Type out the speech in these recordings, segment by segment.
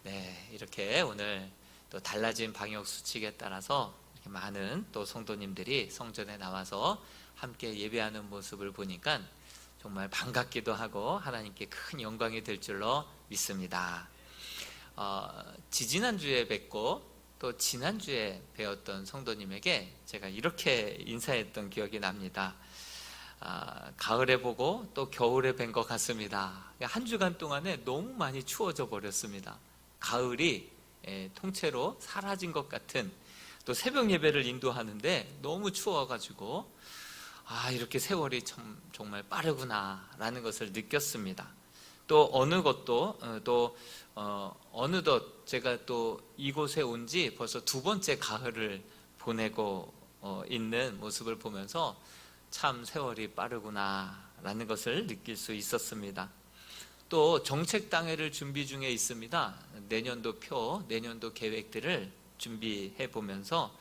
네, 이렇게 오늘 또 달라진 방역 수칙에 따라서 이렇게 많은 또 성도님들이 성전에 나와서 함께 예배하는 모습을 보니까 정말 반갑기도 하고 하나님께 큰 영광이 될 줄로 믿습니다. 지지난주에 뵙고 또 지난주에 배웠던 성도님에게 제가 이렇게 인사했던 기억이 납니다. 가을에 보고 또 겨울에 뵌 것 같습니다. 한 주간 동안에 너무 많이 추워져 버렸습니다. 가을이 통째로 사라진 것 같은, 또 새벽 예배를 인도하는데 너무 추워가지고 이렇게 세월이 정말 빠르구나 라는 것을 느꼈습니다. 또 어느덧 제가 또 이곳에 온 지 벌써 두 번째 가을을 보내고 있는 모습을 보면서 참 세월이 빠르구나 라는 것을 느낄 수 있었습니다. 또 정책당회를 준비 중에 있습니다. 내년도 계획들을 준비해 보면서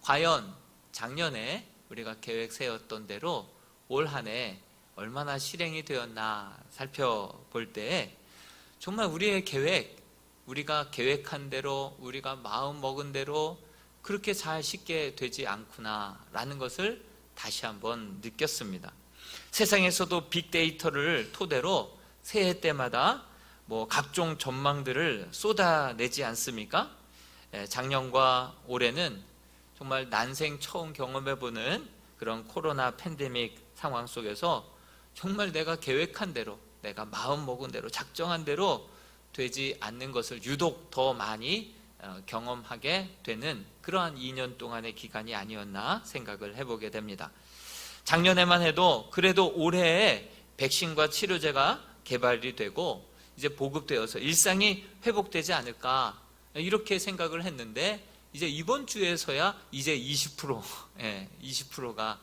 과연 작년에 우리가 계획 세웠던 대로 올 한 해 얼마나 실행이 되었나 살펴볼 때 정말 우리의 계획, 우리가 계획한 대로, 우리가 마음 먹은 대로 그렇게 잘 쉽게 되지 않구나 라는 것을 다시 한번 느꼈습니다. 세상에서도 빅데이터를 토대로 새해 때마다 각종 전망들을 쏟아내지 않습니까? 작년과 올해는 정말 난생 처음 경험해보는 그런 코로나 팬데믹 상황 속에서 정말 내가 계획한 대로, 내가 마음 먹은 대로, 작정한 대로 되지 않는 것을 유독 더 많이 경험하게 되는 그러한 2년 동안의 기간이 아니었나 생각을 해보게 됩니다. 작년에만 해도 그래도 올해에 백신과 치료제가 개발이 되고 이제 보급되어서 일상이 회복되지 않을까 이렇게 생각을 했는데 이제 이번 주에서야 이제 20%가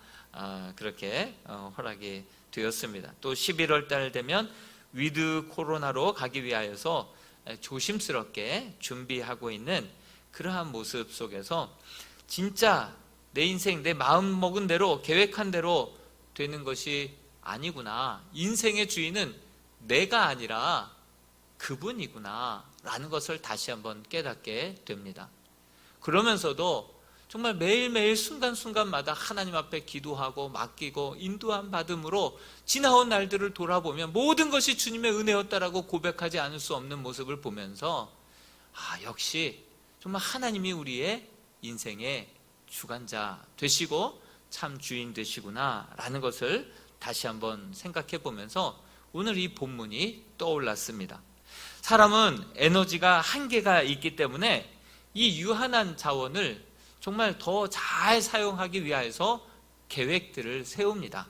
그렇게 허락이 되었습니다. 또 11월 달 되면 위드 코로나로 가기 위하여서 조심스럽게 준비하고 있는 그러한 모습 속에서 진짜 내 인생, 내 마음 먹은 대로, 계획한 대로 되는 것이 아니구나. 인생의 주인은 내가 아니라 그분이구나 라는 것을 다시 한번 깨닫게 됩니다. 그러면서도 정말 매일매일 순간순간마다 하나님 앞에 기도하고 맡기고 인도함 받음으로 지나온 날들을 돌아보면 모든 것이 주님의 은혜였다라고 고백하지 않을 수 없는 모습을 보면서 역시 정말 하나님이 우리의 인생의 주관자 되시고 참 주인 되시구나 라는 것을 다시 한번 생각해 보면서 오늘 이 본문이 떠올랐습니다. 사람은 에너지가 한계가 있기 때문에 이 유한한 자원을 정말 더 잘 사용하기 위해서 계획들을 세웁니다.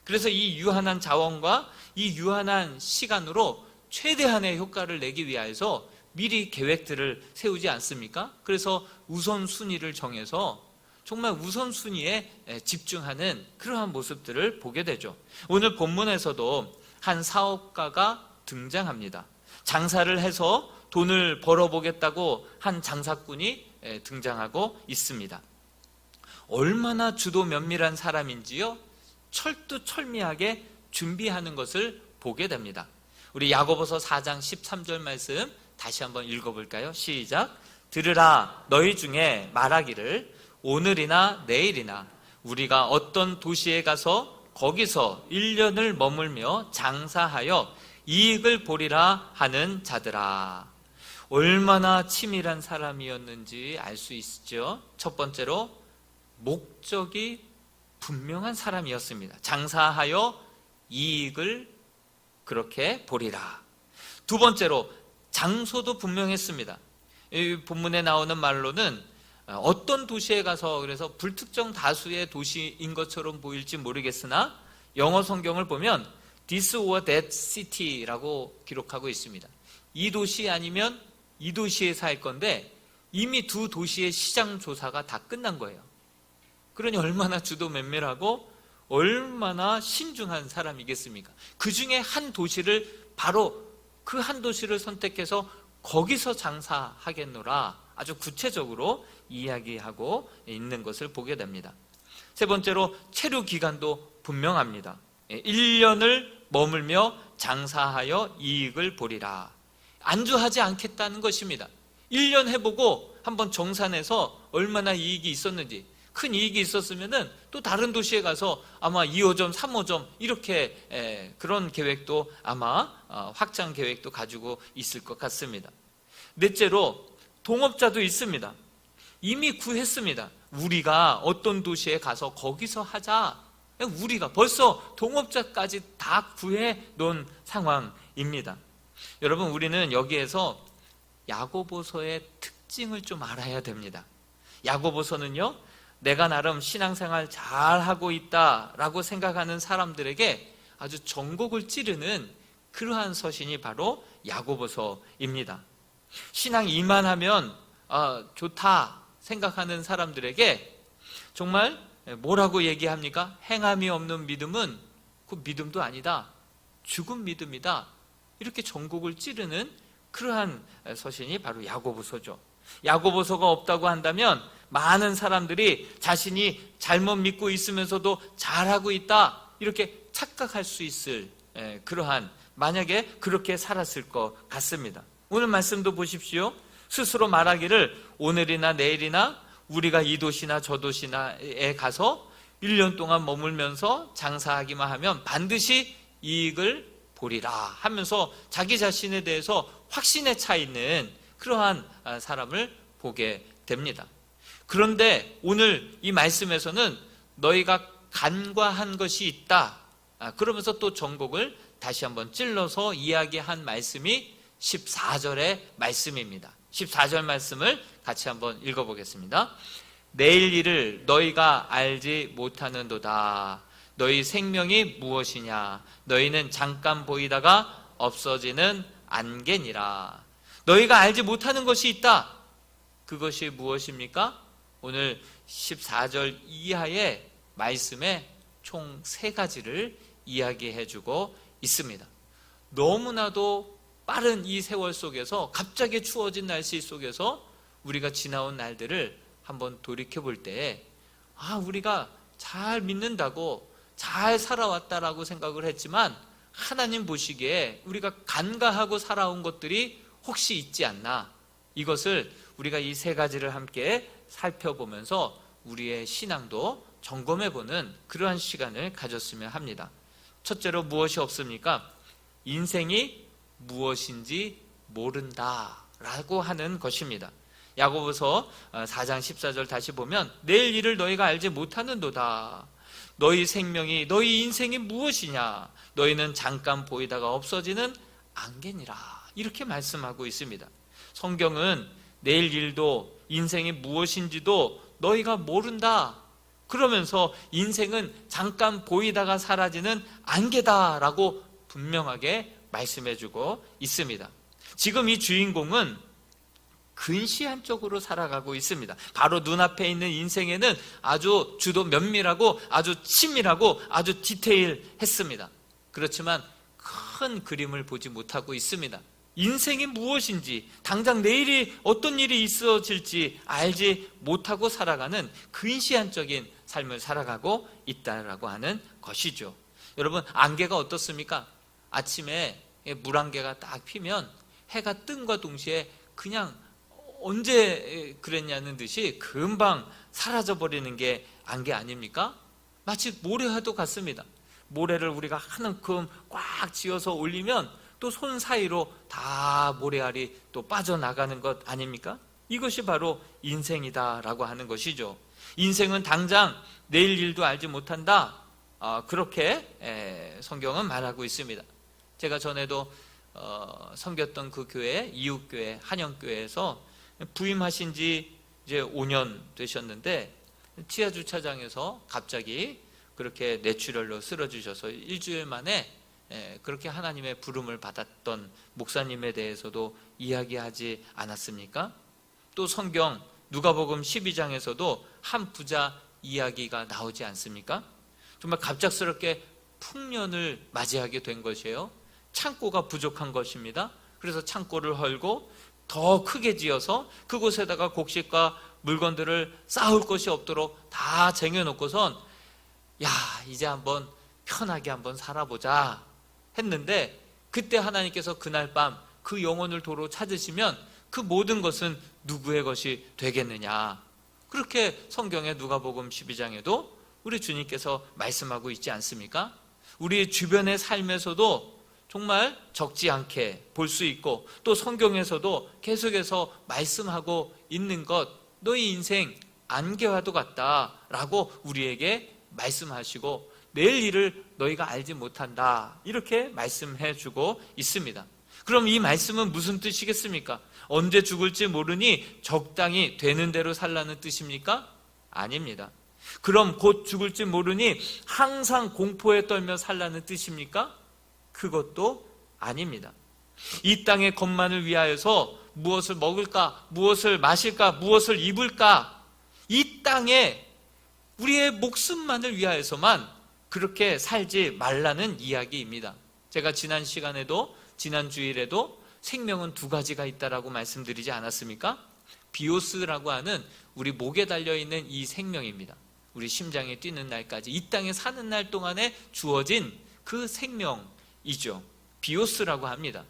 그래서 이 유한한 자원과 이 유한한 시간으로 최대한의 효과를 내기 위해서 미리 계획들을 세우지 않습니까? 그래서 우선순위를 정해서 정말 우선순위에 집중하는 그러한 모습들을 보게 되죠. 오늘 본문에서도 한 사업가가 등장합니다. 장사를 해서 돈을 벌어보겠다고 한 장사꾼이 등장하고 있습니다. 얼마나 주도 면밀한 사람인지요, 철두철미하게 준비하는 것을 보게 됩니다. 우리 야고보서 4장 13절 말씀 다시 한번 읽어볼까요? 시작. 들으라, 너희 중에 말하기를 오늘이나 내일이나 우리가 어떤 도시에 가서 거기서 1년을 머물며 장사하여 이익을 보리라 하는 자들아. 얼마나 치밀한 사람이었는지 알 수 있죠. 첫 번째로 목적이 분명한 사람이었습니다. 장사하여 이익을 그렇게 보리라. 두 번째로 장소도 분명했습니다. 이 본문에 나오는 말로는 어떤 도시에 가서, 그래서 불특정 다수의 도시인 것처럼 보일지 모르겠으나 영어 성경을 보면 This or that city라고 기록하고 있습니다. 이 도시 아니면 이 도시에 살 건데 이미 두 도시의 시장 조사가 다 끝난 거예요. 그러니 얼마나 주도 면밀하고 얼마나 신중한 사람이겠습니까? 그 중에 한 도시를, 바로 그 한 도시를 선택해서 거기서 장사하겠노라 아주 구체적으로 이야기하고 있는 것을 보게 됩니다. 세 번째로 체류 기간도 분명합니다. 1년을 머물며 장사하여 이익을 보리라. 안주하지 않겠다는 것입니다. 1년 해보고 한번 정산해서 얼마나 이익이 있었는지, 큰 이익이 있었으면은 또 다른 도시에 가서 아마 2호점, 3호점 이렇게 그런 계획도 아마 확장 계획도 가지고 있을 것 같습니다. 넷째로 동업자도 있습니다. 이미 구했습니다. 우리가 어떤 도시에 가서 거기서 하자. 우리가 벌써 동업자까지 다 구해 놓은 상황입니다. 여러분, 우리는 여기에서 야고보서의 특징을 좀 알아야 됩니다. 야고보서는요, 내가 나름 신앙생활 잘하고 있다라고 생각하는 사람들에게 아주 전곡을 찌르는 그러한 서신이 바로 야고보서입니다. 신앙 이만하면 좋다 생각하는 사람들에게 정말 뭐라고 얘기합니까? 행함이 없는 믿음은 그 믿음도 아니다, 죽은 믿음이다, 이렇게 전곡을 찌르는 그러한 서신이 바로 야고보서죠. 야고보서가 없다고 한다면 많은 사람들이 자신이 잘못 믿고 있으면서도 잘하고 있다 이렇게 착각할 수 있을 그러한, 만약에 그렇게 살았을 것 같습니다. 오늘 말씀도 보십시오. 스스로 말하기를 오늘이나 내일이나 우리가 이 도시나 저 도시나에 가서 1년 동안 머물면서 장사하기만 하면 반드시 이익을 보리라 하면서 자기 자신에 대해서 확신에 차 있는 그러한 사람을 보게 됩니다. 그런데 오늘 이 말씀에서는 너희가 간과한 것이 있다, 그러면서 또 전곡을 다시 한번 찔러서 이야기한 말씀이 14절의 말씀입니다. 14절 말씀을 같이 한번 읽어보겠습니다. 내일 일을 너희가 알지 못하는도다. 너희 생명이 무엇이냐? 너희는 잠깐 보이다가 없어지는 안개니라. 너희가 알지 못하는 것이 있다. 그것이 무엇입니까? 오늘 14절 이하의 말씀에 총 3가지를 이야기해주고 있습니다. 너무나도 빠른 이 세월 속에서, 갑자기 추워진 날씨 속에서 우리가 지나온 날들을 한번 돌이켜볼 때, 우리가 잘 믿는다고 잘 살아왔다라고 생각을 했지만 하나님 보시기에 우리가 간과하고 살아온 것들이 혹시 있지 않나, 이것을 우리가 이 3가지를 함께 살펴보면서 우리의 신앙도 점검해보는 그러한 시간을 가졌으면 합니다. 첫째로 무엇이 없습니까? 인생이 무엇인지 모른다라고 하는 것입니다. 야고보서 4장 14절 다시 보면 내일 일을 너희가 알지 못하는도다. 너희 생명이, 너희 인생이 무엇이냐? 너희는 잠깐 보이다가 없어지는 안개니라. 이렇게 말씀하고 있습니다. 성경은 내일 일도 인생이 무엇인지도 너희가 모른다, 그러면서 인생은 잠깐 보이다가 사라지는 안개다라고 분명하게 말씀해주고 있습니다. 지금 이 주인공은 근시안적으로 살아가고 있습니다. 바로 눈앞에 있는 인생에는 아주 주도 면밀하고 아주 친밀하고 아주 디테일했습니다. 그렇지만 큰 그림을 보지 못하고 있습니다. 인생이 무엇인지, 당장 내일이 어떤 일이 있어질지 알지 못하고 살아가는 근시안적인 삶을 살아가고 있다라고 하는 것이죠. 여러분, 안개가 어떻습니까? 아침에 물안개가 딱 피면 해가 뜬과 동시에 그냥 언제 그랬냐는 듯이 금방 사라져버리는 게 안개 아닙니까? 마치 모래와도 같습니다. 모래를 우리가 한움큼 꽉 쥐어서 올리면 또 손 사이로 다 모래알이 또 빠져나가는 것 아닙니까? 이것이 바로 인생이다라고 하는 것이죠. 인생은 당장 내일 일도 알지 못한다, 그렇게 성경은 말하고 있습니다. 제가 전에도 섬겼던 그 교회, 이웃교회, 한영교회에서 부임하신 지 이제 5년 되셨는데 지하주차장에서 갑자기 그렇게 뇌출혈로 쓰러지셔서 일주일 만에 그렇게 하나님의 부름을 받았던 목사님에 대해서도 이야기하지 않았습니까? 또 성경 누가복음 12장에서도 한 부자 이야기가 나오지 않습니까? 정말 갑작스럽게 풍년을 맞이하게 된 것이에요. 창고가 부족한 것입니다. 그래서 창고를 헐고 더 크게 지어서 그곳에다가 곡식과 물건들을 쌓을 것이 없도록 다 쟁여놓고선 이제 한번 편하게 한번 살아보자 했는데, 그때 하나님께서 그날 밤 그 영혼을 도로 찾으시면 그 모든 것은 누구의 것이 되겠느냐. 그렇게 성경의 누가복음 12장에도 우리 주님께서 말씀하고 있지 않습니까? 우리 주변의 삶에서도 정말 적지 않게 볼 수 있고, 또 성경에서도 계속해서 말씀하고 있는 것, 너희 인생 안개와도 같다라고 우리에게 말씀하시고, 내일 일을 너희가 알지 못한다, 이렇게 말씀해 주고 있습니다. 그럼 이 말씀은 무슨 뜻이겠습니까? 언제 죽을지 모르니 적당히 되는 대로 살라는 뜻입니까? 아닙니다. 그럼 곧 죽을지 모르니 항상 공포에 떨며 살라는 뜻입니까? 그것도 아닙니다. 이 땅의 것만을 위하여서 무엇을 먹을까, 무엇을 마실까, 무엇을 입을까, 이 땅에 우리의 목숨만을 위하여서만 그렇게 살지 말라는 이야기입니다. 제가 지난 시간에도, 지난 주일에도 생명은 두 가지가 있다라고 말씀드리지 않았습니까? 비오스라고 하는 우리 목에 달려있는 이 생명입니다. 우리 심장이 뛰는 날까지 이 땅에 사는 날 동안에 주어진 그 생명이죠. 비오스라고 합니다.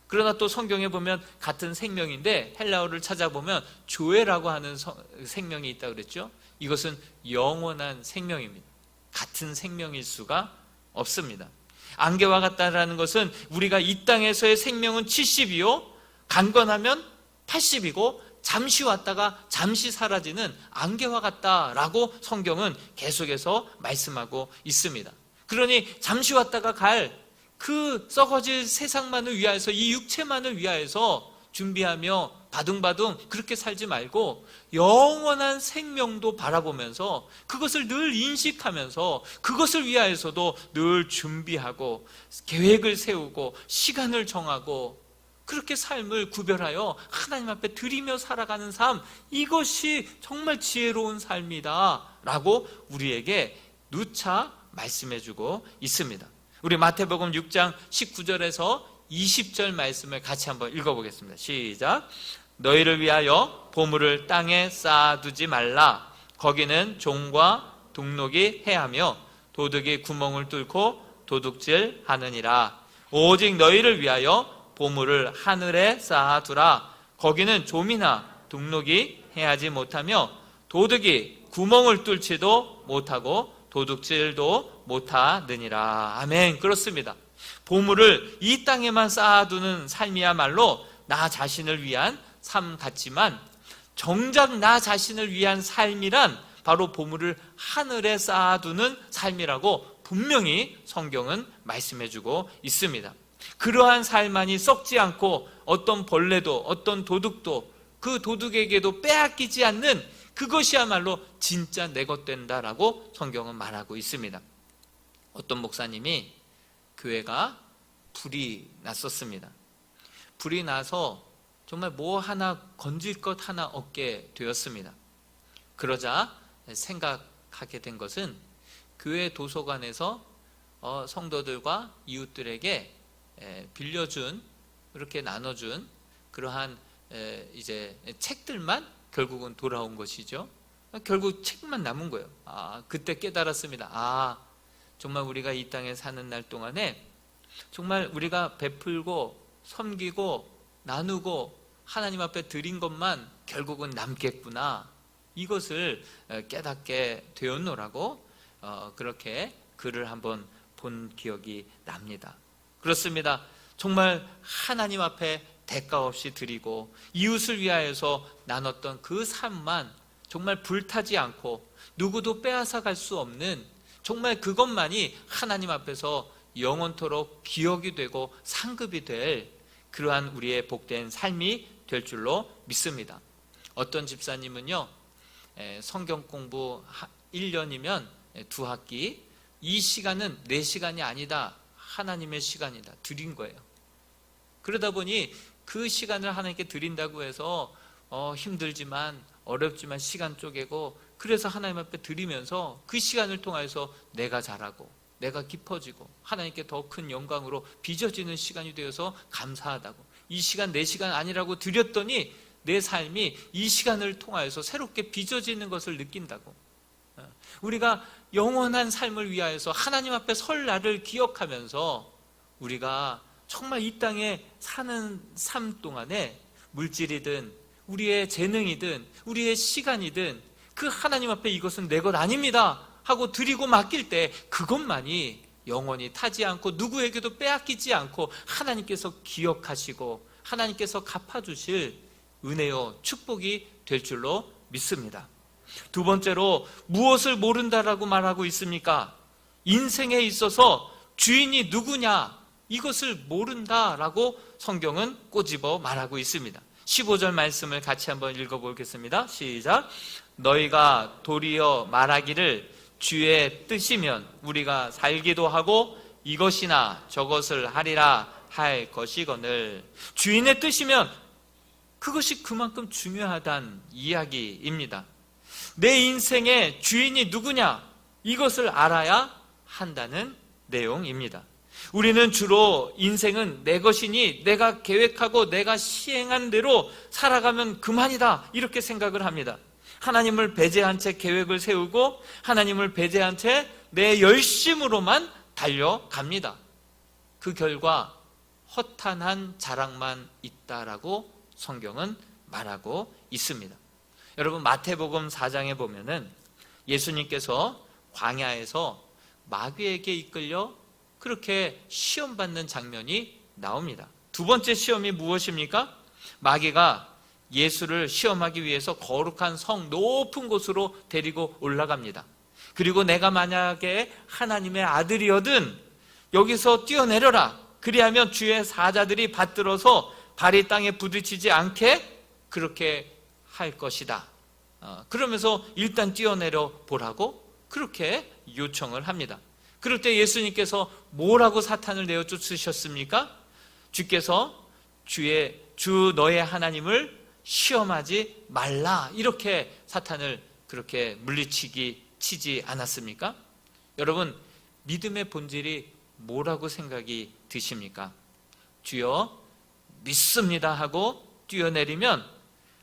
그러나 또 성경에 보면 같은 생명인데 헬라어를 찾아보면 조에라고 하는 생명이 있다고 그랬죠. 이것은 영원한 생명입니다. 같은 생명일 수가 없습니다. 안개와 같다라는 것은 우리가 이 땅에서의 생명은 70이요, 강건하면 80이고 잠시 왔다가 잠시 사라지는 안개와 같다라고 성경은 계속해서 말씀하고 있습니다. 그러니 잠시 왔다가 갈 그 썩어질 세상만을 위하여서, 이 육체만을 위하여서 준비하며 바둥바둥 그렇게 살지 말고 영원한 생명도 바라보면서 그것을 늘 인식하면서 그것을 위하여서도 늘 준비하고 계획을 세우고 시간을 정하고 그렇게 삶을 구별하여 하나님 앞에 드리며 살아가는 삶, 이것이 정말 지혜로운 삶이다 라고 우리에게 누차 말씀해주고 있습니다. 우리 마태복음 6장 19절에서 20절 말씀을 같이 한번 읽어보겠습니다. 시작. 너희를 위하여 보물을 땅에 쌓아두지 말라. 거기는 종과 동록이 해하며 도둑이 구멍을 뚫고 도둑질 하느니라. 오직 너희를 위하여 보물을 하늘에 쌓아두라. 거기는 좀이나 동록이 해하지 못하며 도둑이 구멍을 뚫지도 못하고 도둑질도 못하느니라. 아멘. 그렇습니다. 보물을 이 땅에만 쌓아두는 삶이야말로 나 자신을 위한 삶 같지만, 정작 나 자신을 위한 삶이란 바로 보물을 하늘에 쌓아두는 삶이라고 분명히 성경은 말씀해주고 있습니다. 그러한 삶만이 썩지 않고 어떤 벌레도 어떤 도둑도 그 도둑에게도 빼앗기지 않는 그것이야말로 진짜 내 것 된다라고 성경은 말하고 있습니다. 어떤 목사님이 교회가 불이 났었습니다. 불이 나서 정말 뭐 하나 건질 것 하나 없게 되었습니다. 그러자 생각하게 된 것은 교회 도서관에서 성도들과 이웃들에게 빌려준, 이렇게 나눠준 그러한 이제 책들만 결국은 돌아온 것이죠. 결국 책만 남은 거예요. 그때 깨달았습니다. 정말 우리가 이 땅에 사는 날 동안에 정말 우리가 베풀고 섬기고 나누고 하나님 앞에 드린 것만 결국은 남겠구나, 이것을 깨닫게 되었노라고 그렇게 글을 한번 본 기억이 납니다. 그렇습니다. 정말 하나님 앞에 대가 없이 드리고 이웃을 위하여서 나눴던 그 삶만 정말 불타지 않고 누구도 빼앗아 갈 수 없는, 정말 그것만이 하나님 앞에서 영원토록 기억이 되고 상급이 될 그러한 우리의 복된 삶이 될 줄로 믿습니다. 어떤 집사님은요, 성경 공부 1년이면 2학기, 이 시간은 내 시간이 아니다, 하나님의 시간이다, 드린 거예요. 그러다 보니 그 시간을 하나님께 드린다고 해서 힘들지만 어렵지만 시간 쪼개고, 그래서 하나님 앞에 드리면서 그 시간을 통해서 내가 자라고 내가 깊어지고 하나님께 더 큰 영광으로 빚어지는 시간이 되어서 감사하다고, 이 시간 내 시간 아니라고 드렸더니 내 삶이 이 시간을 통하여서 새롭게 빚어지는 것을 느낀다고. 우리가 영원한 삶을 위하여서 하나님 앞에 설 날을 기억하면서 우리가 정말 이 땅에 사는 삶 동안에 물질이든 우리의 재능이든 우리의 시간이든 그 하나님 앞에 이것은 내 것 아닙니다 하고 드리고 맡길 때 그것만이 영원히 타지 않고 누구에게도 빼앗기지 않고 하나님께서 기억하시고 하나님께서 갚아주실 은혜요 축복이 될 줄로 믿습니다. 두 번째로 무엇을 모른다라고 말하고 있습니까? 인생에 있어서 주인이 누구냐 이것을 모른다라고 성경은 꼬집어 말하고 있습니다. 15절 말씀을 같이 한번 읽어보겠습니다. 시작. 너희가 도리어 말하기를 주의 뜻이면 우리가 살기도 하고 이것이나 저것을 하리라 할 것이거늘. 주인의 뜻이면 그것이 그만큼 중요하다는 이야기입니다. 내 인생의 주인이 누구냐 이것을 알아야 한다는 내용입니다. 우리는 주로 인생은 내 것이니 내가 계획하고 내가 시행한 대로 살아가면 그만이다 이렇게 생각을 합니다. 하나님을 배제한 채 계획을 세우고 하나님을 배제한 채 내 열심으로만 달려갑니다. 그 결과 허탄한 자랑만 있다라고 성경은 말하고 있습니다. 여러분 마태복음 4장에 보면은 예수님께서 광야에서 마귀에게 이끌려 그렇게 시험받는 장면이 나옵니다. 두 번째 시험이 무엇입니까? 마귀가 예수를 시험하기 위해서 거룩한 성 높은 곳으로 데리고 올라갑니다. 그리고 내가 만약에 하나님의 아들이거든 여기서 뛰어내려라. 그리하면 주의 사자들이 받들어서 발이 땅에 부딪히지 않게 그렇게 할 것이다. 그러면서 일단 뛰어내려 보라고 그렇게 요청을 합니다. 그럴 때 예수님께서 뭐라고 사탄을 내어쫓으셨습니까? 주께서 주 너의 하나님을 시험하지 말라 이렇게 사탄을 그렇게 치지 않았습니까? 여러분 믿음의 본질이 뭐라고 생각이 드십니까? 주여 믿습니다 하고 뛰어내리면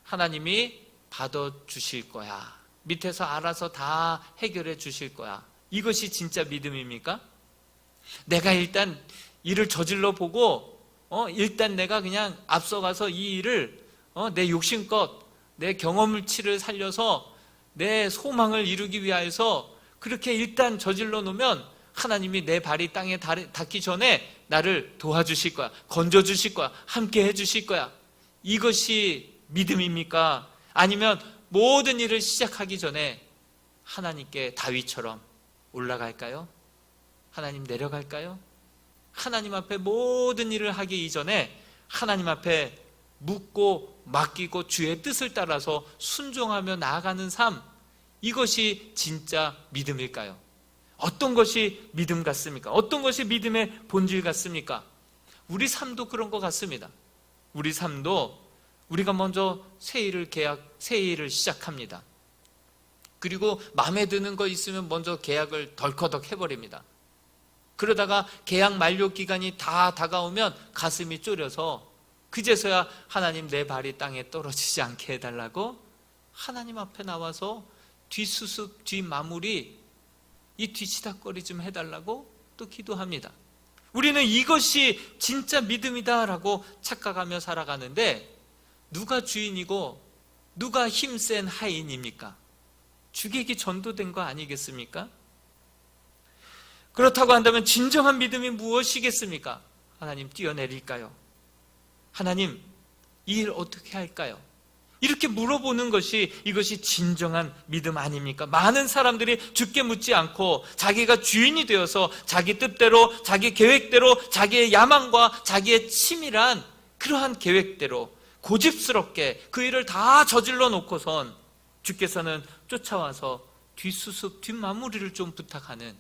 하나님이 받아주실 거야. 밑에서 알아서 다 해결해 주실 거야. 이것이 진짜 믿음입니까? 내가 일단 일을 저질러 보고 일단 내가 그냥 앞서가서 이 일을 내 욕심껏 내 경험치를 살려서 내 소망을 이루기 위하여서 그렇게 일단 저질러 놓으면 하나님이 내 발이 땅에 닿기 전에 나를 도와주실 거야. 건져주실 거야. 함께 해주실 거야. 이것이 믿음입니까? 아니면 모든 일을 시작하기 전에 하나님께 다윗처럼 올라갈까요? 하나님 내려갈까요? 하나님 앞에 모든 일을 하기 이전에 하나님 앞에 묻고 맡기고 주의 뜻을 따라서 순종하며 나아가는 삶, 이것이 진짜 믿음일까요? 어떤 것이 믿음 같습니까? 어떤 것이 믿음의 본질 같습니까? 우리 삶도 그런 것 같습니다. 우리 삶도 우리가 먼저 새 일을 시작합니다. 그리고 마음에 드는 거 있으면 먼저 계약을 덜커덕 해버립니다. 그러다가 계약 만료 기간이 다 다가오면 가슴이 쫄여서 그제서야 하나님 내 발이 땅에 떨어지지 않게 해달라고 하나님 앞에 나와서 뒷수습, 뒷마무리, 이 뒤치다거리 좀 해달라고 또 기도합니다. 우리는 이것이 진짜 믿음이다라고 착각하며 살아가는데 누가 주인이고 누가 힘센 하인입니까? 주객이 전도된 거 아니겠습니까? 그렇다고 한다면 진정한 믿음이 무엇이겠습니까? 하나님 뛰어내릴까요? 하나님 이 일 어떻게 할까요? 이렇게 물어보는 것이 이것이 진정한 믿음 아닙니까? 많은 사람들이 주께 묻지 않고 자기가 주인이 되어서 자기 뜻대로 자기 계획대로 자기의 야망과 자기의 치밀한 그러한 계획대로 고집스럽게 그 일을 다 저질러 놓고선 주께서는 쫓아와서 뒷수습 뒷마무리를 좀 부탁하는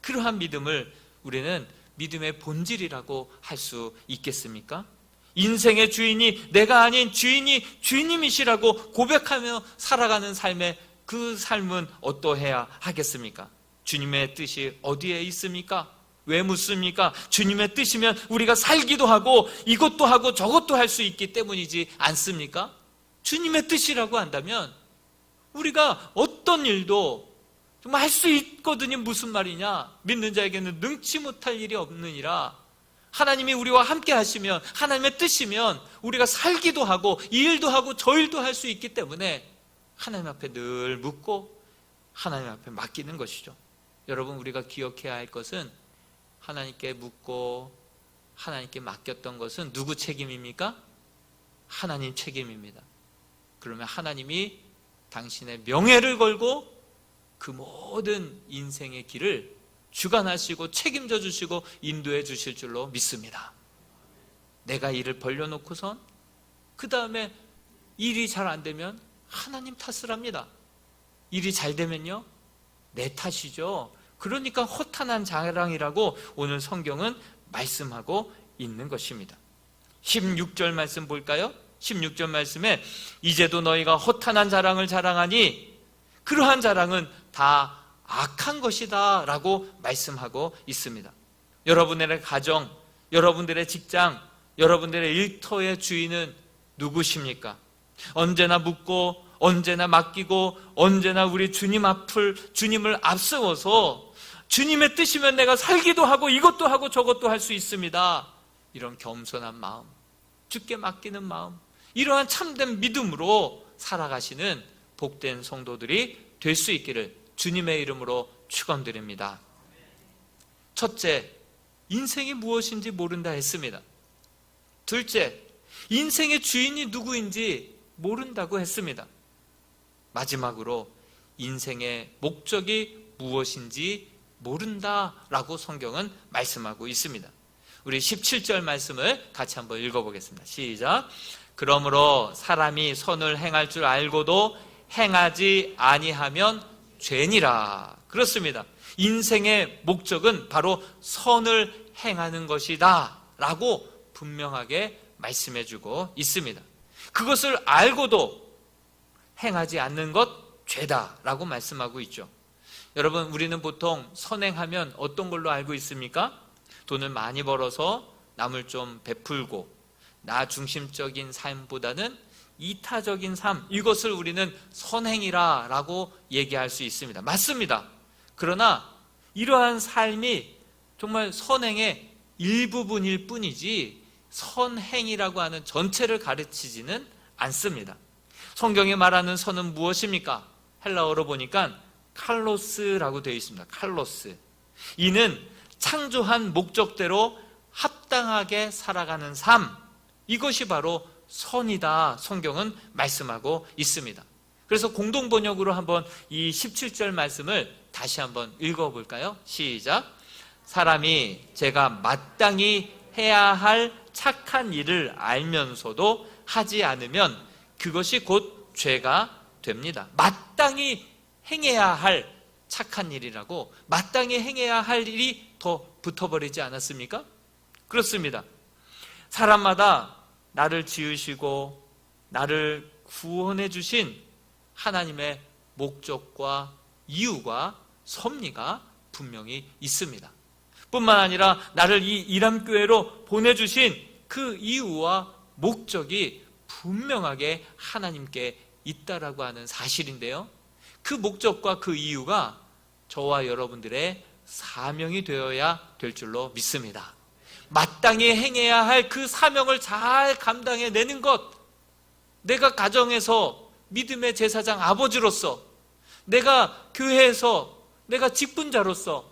그러한 믿음을 우리는 믿음의 본질이라고 할 수 있겠습니까? 인생의 주인이 내가 아닌 주인이 주님이시라고 고백하며 살아가는 삶의 그 삶은 어떠해야 하겠습니까? 주님의 뜻이 어디에 있습니까? 왜 묻습니까? 주님의 뜻이면 우리가 살기도 하고 이것도 하고 저것도 할 수 있기 때문이지 않습니까? 주님의 뜻이라고 한다면 우리가 어떤 일도 정말 할 수 있거든요. 무슨 말이냐? 믿는 자에게는 능치 못할 일이 없느니라. 하나님이 우리와 함께 하시면, 하나님의 뜻이면 우리가 살기도 하고 이 일도 하고 저 일도 할 수 있기 때문에 하나님 앞에 늘 묻고 하나님 앞에 맡기는 것이죠. 여러분, 우리가 기억해야 할 것은 하나님께 묻고 하나님께 맡겼던 것은 누구 책임입니까? 하나님 책임입니다. 그러면 하나님이 당신의 명예를 걸고 그 모든 인생의 길을 주관하시고 책임져 주시고 인도해 주실 줄로 믿습니다. 내가 일을 벌려놓고선 그 다음에 일이 잘 안 되면 하나님 탓을 합니다. 일이 잘 되면요, 내 탓이죠. 그러니까 허탄한 자랑이라고 오늘 성경은 말씀하고 있는 것입니다. 16절 말씀 볼까요? 16절 말씀에 이제도 너희가 허탄한 자랑을 자랑하니 그러한 자랑은 다 악한 것이다 라고 말씀하고 있습니다. 여러분들의 가정, 여러분들의 직장, 여러분들의 일터의 주인은 누구십니까? 언제나 묻고 언제나 맡기고 언제나 우리 주님을 앞세워서 주님의 뜻이면 내가 살기도 하고 이것도 하고 저것도 할 수 있습니다, 이런 겸손한 마음, 주께 맡기는 마음, 이러한 참된 믿음으로 살아가시는 복된 성도들이 될 수 있기를 주님의 이름으로 축원드립니다. 첫째, 인생이 무엇인지 모른다 했습니다. 둘째, 인생의 주인이 누구인지 모른다고 했습니다. 마지막으로 인생의 목적이 무엇인지 모른다라고 성경은 말씀하고 있습니다. 우리 17절 말씀을 같이 한번 읽어보겠습니다. 시작. 그러므로 사람이 선을 행할 줄 알고도 행하지 아니하면 죄니라. 그렇습니다. 인생의 목적은 바로 선을 행하는 것이다 라고 분명하게 말씀해주고 있습니다. 그것을 알고도 행하지 않는 것 죄다라고 말씀하고 있죠. 여러분, 우리는 보통 선행하면 어떤 걸로 알고 있습니까? 돈을 많이 벌어서 남을 좀 베풀고 나 중심적인 삶보다는 이타적인 삶, 이것을 우리는 선행이라 라고 얘기할 수 있습니다. 맞습니다. 그러나 이러한 삶이 정말 선행의 일부분일 뿐이지 선행이라고 하는 전체를 가르치지는 않습니다. 성경에 말하는 선은 무엇입니까? 헬라어로 보니까 칼로스라고 되어 있습니다. 칼로스. 이는 창조한 목적대로 합당하게 살아가는 삶, 이것이 바로 선이다 성경은 말씀하고 있습니다. 그래서 공동번역으로 한번 이 17절 말씀을 다시 한번 읽어볼까요? 시작. 사람이 제가 마땅히 해야 할 착한 일을 알면서도 하지 않으면 그것이 곧 죄가 됩니다. 마땅히 행해야 할 착한 일이라고, 마땅히 행해야 할 일이 더 붙어버리지 않았습니까? 그렇습니다. 사람마다 나를 지으시고 나를 구원해 주신 하나님의 목적과 이유가 섭리가 분명히 있습니다. 뿐만 아니라 나를 이 이람교회로 보내주신 그 이유와 목적이 분명하게 하나님께 있다라고 하는 사실인데요, 그 목적과 그 이유가 저와 여러분들의 사명이 되어야 될 줄로 믿습니다. 마땅히 행해야 할 그 사명을 잘 감당해내는 것, 내가 가정에서 믿음의 제사장 아버지로서, 내가 교회에서 내가 직분자로서,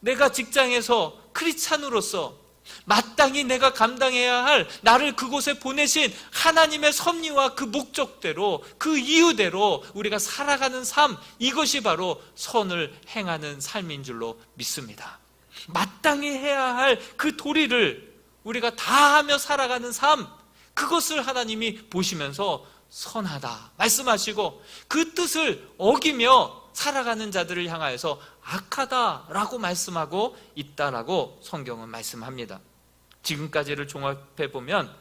내가 직장에서 크리스찬으로서 마땅히 내가 감당해야 할, 나를 그곳에 보내신 하나님의 섭리와 그 목적대로, 그 이유대로 우리가 살아가는 삶, 이것이 바로 선을 행하는 삶인 줄로 믿습니다. 마땅히 해야 할 그 도리를 우리가 다 하며 살아가는 삶, 그것을 하나님이 보시면서 선하다 말씀하시고, 그 뜻을 어기며 살아가는 자들을 향하여서 악하다라고 말씀하고 있다라고 성경은 말씀합니다. 지금까지를 종합해 보면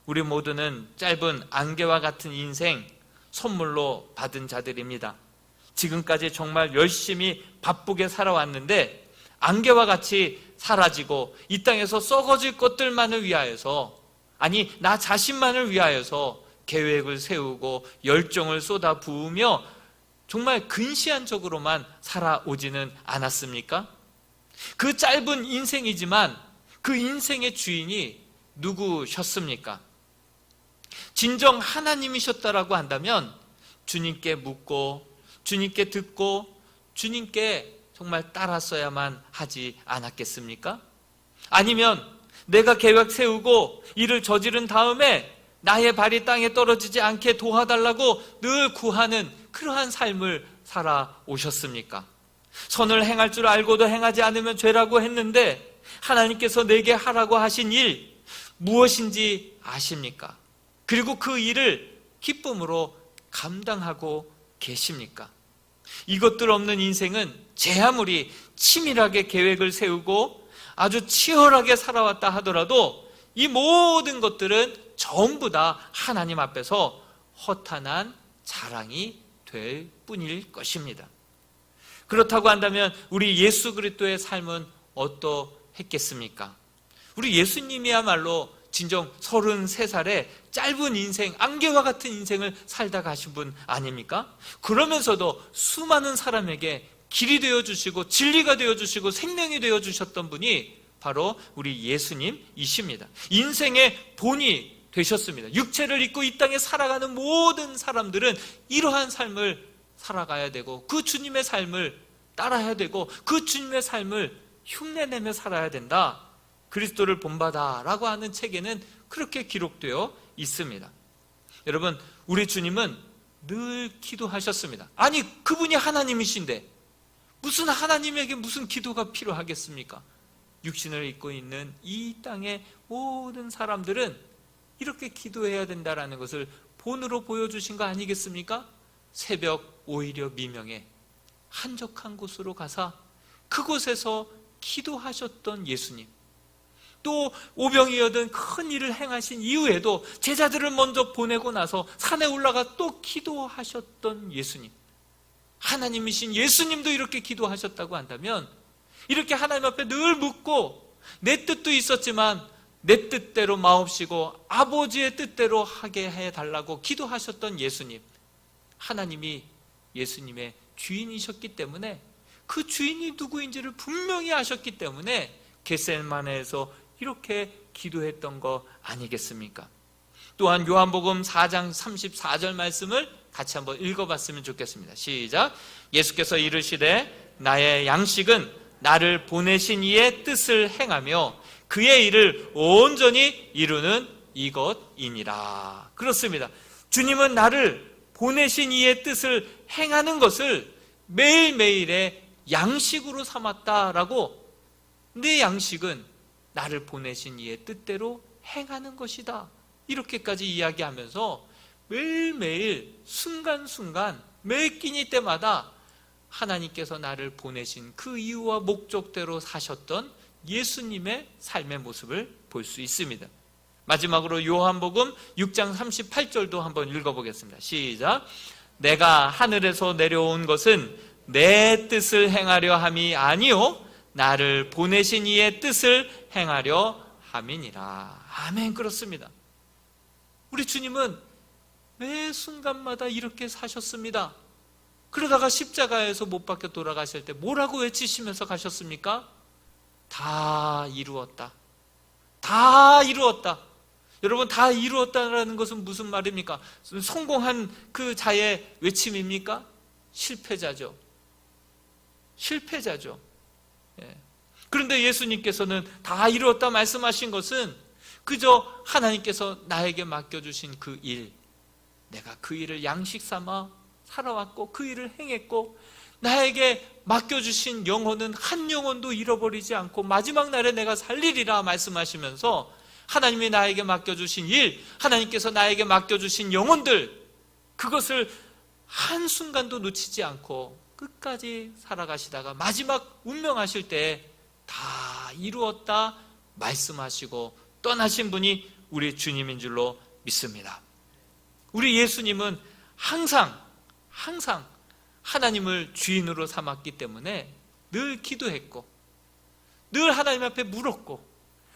우리 모두는 짧은 안개와 같은 인생 선물로 받은 자들입니다. 지금까지 정말 열심히 바쁘게 살아왔는데 안개와 같이 사라지고 이 땅에서 썩어질 것들만을 위하여서, 아니 나 자신만을 위하여서 계획을 세우고 열정을 쏟아 부으며 정말 근시안적으로만 살아오지는 않았습니까? 그 짧은 인생이지만 그 인생의 주인이 누구셨습니까? 진정 하나님이셨다라고 한다면 주님께 묻고 주님께 듣고 주님께 정말 따랐어야만 하지 않았겠습니까? 아니면 내가 계획 세우고 일을 저지른 다음에 나의 발이 땅에 떨어지지 않게 도와달라고 늘 구하는 그러한 삶을 살아오셨습니까? 선을 행할 줄 알고도 행하지 않으면 죄라고 했는데 하나님께서 내게 하라고 하신 일 무엇인지 아십니까? 그리고 그 일을 기쁨으로 감당하고 계십니까? 이것들 없는 인생은 제 아무리 치밀하게 계획을 세우고 아주 치열하게 살아왔다 하더라도 이 모든 것들은 전부 다 하나님 앞에서 허탄한 자랑이 될 뿐일 것입니다. 그렇다고 한다면 우리 예수 그리스도의 삶은 어떠했겠습니까? 우리 예수님이야말로 진정 33살의 짧은 인생, 안개와 같은 인생을 살다 가신 분 아닙니까? 그러면서도 수많은 사람에게 길이 되어주시고 진리가 되어주시고 생명이 되어주셨던 분이 바로 우리 예수님이십니다. 인생의 본이 되셨습니다. 육체를 입고 이 땅에 살아가는 모든 사람들은 이러한 삶을 살아가야 되고 그 주님의 삶을 따라야 되고 그 주님의 삶을 흉내내며 살아야 된다. 그리스도를 본받아라고 하는 책에는 그렇게 기록되어 있습니다. 여러분, 우리 주님은 늘 기도하셨습니다. 아니, 그분이 하나님이신데 무슨 하나님에게 무슨 기도가 필요하겠습니까? 육신을 입고 있는 이 땅의 모든 사람들은 이렇게 기도해야 된다는 것을 본으로 보여주신 거 아니겠습니까? 새벽 오히려 미명에 한적한 곳으로 가사 그곳에서 기도하셨던 예수님, 또 오병이어든 큰 일을 행하신 이후에도 제자들을 먼저 보내고 나서 산에 올라가 또 기도하셨던 예수님, 하나님이신 예수님도 이렇게 기도하셨다고 한다면 이렇게 하나님 앞에 늘 묻고 내 뜻도 있었지만 내 뜻대로 마옵시고 아버지의 뜻대로 하게 해달라고 기도하셨던 예수님, 하나님이 예수님의 주인이셨기 때문에 그 주인이 누구인지를 분명히 아셨기 때문에 겟세마네에서 이렇게 기도했던 거 아니겠습니까? 또한 요한복음 4장 34절 말씀을 같이 한번 읽어봤으면 좋겠습니다. 시작. 예수께서 이르시되 나의 양식은 나를 보내신 이의 뜻을 행하며 그의 일을 온전히 이루는 이것이니라. 그렇습니다. 주님은 나를 보내신 이의 뜻을 행하는 것을 매일매일의 양식으로 삼았다라고, 내 양식은 나를 보내신 이의 뜻대로 행하는 것이다, 이렇게까지 이야기하면서 매일매일 순간순간 매 끼니 때마다 하나님께서 나를 보내신 그 이유와 목적대로 사셨던 예수님의 삶의 모습을 볼 수 있습니다. 마지막으로 요한복음 6장 38절도 한번 읽어보겠습니다. 시작. 내가 하늘에서 내려온 것은 내 뜻을 행하려 함이 아니요 나를 보내신 이의 뜻을 행하려 함이니라. 아멘. 그렇습니다. 우리 주님은 매 순간마다 이렇게 사셨습니다. 그러다가 십자가에서 못 박혀 돌아가실 때 뭐라고 외치시면서 가셨습니까? 다 이루었다. 다 이루었다. 여러분, 다 이루었다라는 것은 무슨 말입니까? 성공한 그 자의 외침입니까? 실패자죠. 실패자죠. 예. 그런데 예수님께서는 다 이루었다 말씀하신 것은 그저 하나님께서 나에게 맡겨주신 그 일, 내가 그 일을 양식 삼아 살아왔고 그 일을 행했고 나에게 맡겨주신 영혼은 한 영혼도 잃어버리지 않고 마지막 날에 내가 살리리라 말씀하시면서 하나님이 나에게 맡겨주신 일, 하나님께서 나에게 맡겨주신 영혼들, 그것을 한순간도 놓치지 않고 끝까지 살아가시다가 마지막 운명하실 때 다 이루었다 말씀하시고 떠나신 분이 우리 주님인 줄로 믿습니다. 우리 예수님은 항상 하나님을 주인으로 삼았기 때문에 늘 기도했고 늘 하나님 앞에 물었고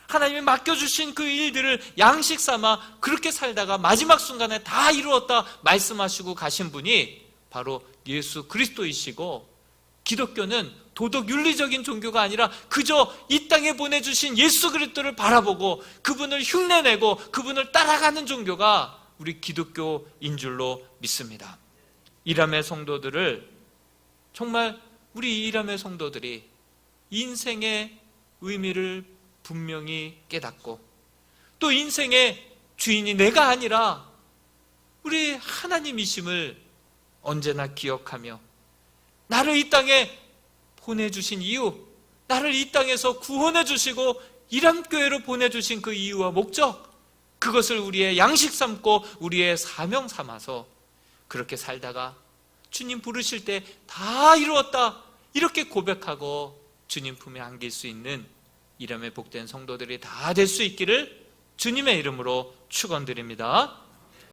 하나님이 맡겨주신 그 일들을 양식 삼아 그렇게 살다가 마지막 순간에 다 이루었다 말씀하시고 가신 분이 바로 예수 그리스도이시고, 기독교는 도덕 윤리적인 종교가 아니라 그저 이 땅에 보내주신 예수 그리스도를 바라보고 그분을 흉내내고 그분을 따라가는 종교가 우리 기독교인 줄로 믿습니다. 이람의 성도들을 정말 우리 이람의 성도들이 인생의 의미를 분명히 깨닫고 또 인생의 주인이 내가 아니라 우리 하나님이심을 언제나 기억하며 나를 이 땅에 보내주신 이유, 나를 이 땅에서 구원해 주시고 이람교회로 보내주신 그 이유와 목적, 그것을 우리의 양식 삼고 우리의 사명 삼아서 그렇게 살다가 주님 부르실 때 다 이루었다 이렇게 고백하고 주님 품에 안길 수 있는 이람의 복된 성도들이 다 될 수 있기를 주님의 이름으로 축원드립니다.